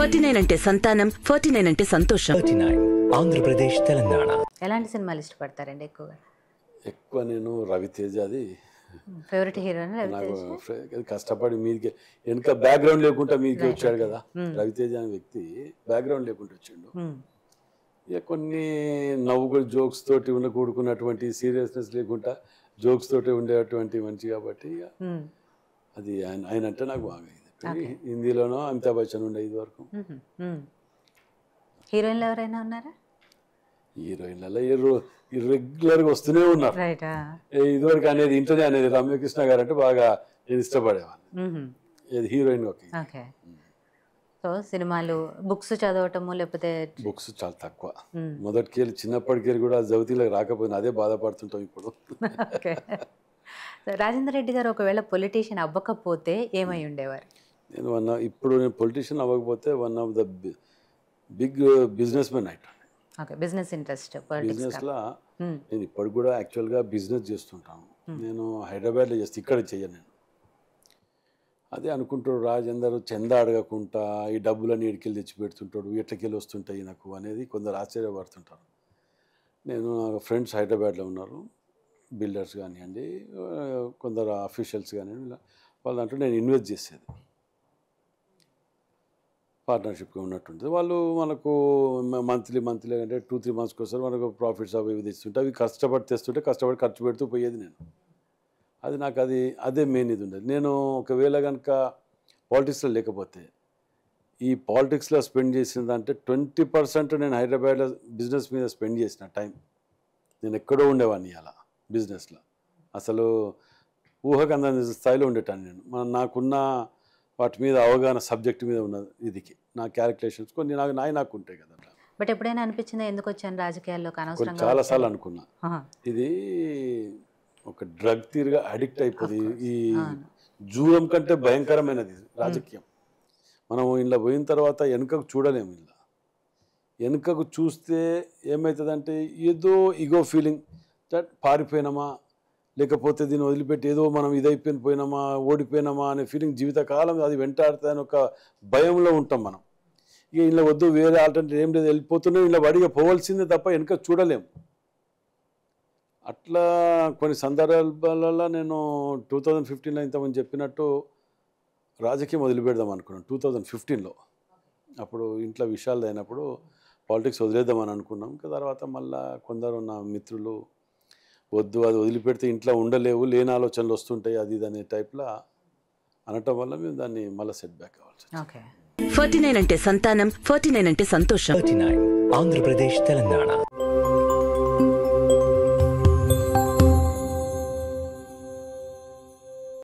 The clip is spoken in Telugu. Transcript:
49 అంటే సంతానం, 49 అంటే సంతోషం. 39 ఆంధ్రప్రదేశ్ తెలంగాణ. ఎలాంటి సినిమాలు ఇష్టపడతారండి ఎక్కువగా? ఎక్కువ నేను రవితేజది ఫేవరెట్ హీరోని నాకు రవితేజ. కష్టపడి మీదికి వెనుక బ్యాక్గ్రౌండ్ లేకుండా మీదికి వచ్చాడు కదా రవితేజ అనే వ్యక్తి. బ్యాక్గ్రౌండ్ లేకుండా వచ్చిండు. ఇక కొన్ని నవ్వుకుని జోక్స్ తోటి కూడుకున్నటువంటి సీరియస్నెస్ లేకుండా జోక్స్ తోటి ఉండేటువంటి మనిషి కాబట్టి ఇక అది ఆయన అంటే నాకు బాగా ఇది. హిందీలోనో అమితాబ్ బచ్చన్ ఉండే ఇది వరకు. హీరోయిన్లు ఎవరైనా ఉన్నారా? హీరోయిన్లలో రెగ్యులర్గా వస్తూనే ఉన్నారు. రైట్. ఇదివరకు అనేది ఇంటనే అనేది రమ్యకృష్ణ గారు అంటే బాగా నేను ఇష్టపడేవాడిని. ఇది హీరోయిన్ ఓకే. ఓకే. సో సినిమాలు, బుక్స్ చదవటము లేకపోతే? బుక్స్ చాలా తక్కువ. మొదటికెళ్ళి చిన్నప్పటికెళ్ళి కూడా జవతీలకు రాకపోయినా అదే బాధపడుతుంటాం ఇప్పుడు. ఓకే. రాజేందర్ రెడ్డి గారు ఒకవేళ పొలిటీషియన్ అవ్వకపోతే ఏమై ఉండేవారు? ఇప్పుడు నేను పొలిటీషియన్ అవ్వకపోతే one of the big businessmen అయిపోయాను. ఓకే. బిజినెస్ ఇంట్రెస్ట్, బిజినెస్లో నేను ఇప్పటికి కూడా యాక్చువల్గా బిజినెస్ చేస్తుంటాను. నేను హైదరాబాద్లో చేస్తే ఇక్కడ చెయ్యను నేను. అదే అనుకుంటాడు రాజేందర్ చందా అడగకుండా ఈ డబ్బులన్నీ ఎడికెళ్ళి తెచ్చి పెడుతుంటాడు, ఎట్లకెళ్ళి వస్తుంటాయి నాకు అనేది కొందరు ఆశ్చర్యపడుతుంటారు. నేను ఫ్రెండ్స్ హైదరాబాద్లో ఉన్నారు, బిల్డర్స్ కానివ్వండి, కొందరు అఫీషియల్స్ కానివ్వండి, వాళ్ళ దాంట్లో నేను ఇన్వెస్ట్ చేసేది పార్ట్నర్షిప్గా ఉన్నట్టుంటుంది. వాళ్ళు మనకు మంత్లీ అంటే 2-3 మంత్స్కి వస్తారు, మనకు ప్రాఫిట్స్ అవి ఇవి తెస్తుంటే అవి కష్టపడి తెస్తుంటే కష్టపడి ఖర్చు పెడుతూ పోయేది నేను. అది నాకు అదే మెయిన్ ఇది ఉండేది. నేను ఒకవేళ కనుక పాలిటిక్స్లో లేకపోతే ఈ పాలిటిక్స్లో స్పెండ్ చేసిందంటే 20% నేను హైదరాబాద్లో బిజినెస్ మీద స్పెండ్ చేసిన టైం. నేను ఎక్కడో ఉండేవాడిని అలా బిజినెస్లో, అసలు ఊహకు అందని స్థాయిలో ఉండేటాను నేను. నాకున్న వాటి మీద అవగాహన సబ్జెక్ట్ మీద ఉన్న ఇదికి నా క్యాలిక్యులేషన్స్ కొన్ని నాకు ఉంటాయి కదా. బట్ ఎప్పుడైనా అనిపించిందా ఎందుకు వచ్చాను రాజకీయాల్లోకి అనవసరంగా? చాలాసార్లు అనుకున్నా. ఇది ఒక డ్రగ్ తీరుగా అడిక్ట్ అయిపోతుంది. ఈ జూదం కంటే భయంకరమైనది రాజకీయం. మనం ఇంట్లో పోయిన తర్వాత వెనుకకు చూడలేము. ఇలా వెనుకకు చూస్తే ఏమవుతుందంటే ఏదో ఈగో ఫీలింగ్ దట్ పారిపోయినామా, లేకపోతే దీన్ని వదిలిపెట్టి ఏదో మనం పోయినామా, ఓడిపోయినామా అనే ఫీలింగ్ జీవితకాలం అది వెంటాడుతుందని ఒక భయంలో ఉంటాం మనం. ఇక ఇలా వద్దు, వేరే ఆల్టర్నేటివ్ ఏం లేదు, వెళ్ళిపోతున్నాం, ఇలా వడిగా పోవాల్సిందే తప్ప వెనుక చూడలేము. అట్లా కొన్ని సందర్భాలలో నేను 2015లో ఇంతమంది చెప్పినట్టు రాజకీయం వదిలిపెడదాం అనుకున్నాను. 2015లో అప్పుడు ఇంట్లో విషయాలు అయినప్పుడు పాలిటిక్స్ వదిలేద్దామని అనుకున్నాం. ఇంకా తర్వాత మళ్ళీ కొందరు నా మిత్రులు వద్దు, అది వదిలిపెడితే ఇంట్లో ఉండలేవు, లేని ఆలోచనలు వస్తుంటాయి, అది ఇది అనే టైప్లో అనటం వల్ల మేము దాన్ని మళ్ళీ సెట్ బ్యాక్ అవ్వాల్సి వచ్చింది. 49 అంటే సంతానం, 49 అంటే సంతోషం. 39 ఆంధ్రప్రదేశ్ తెలంగాణ.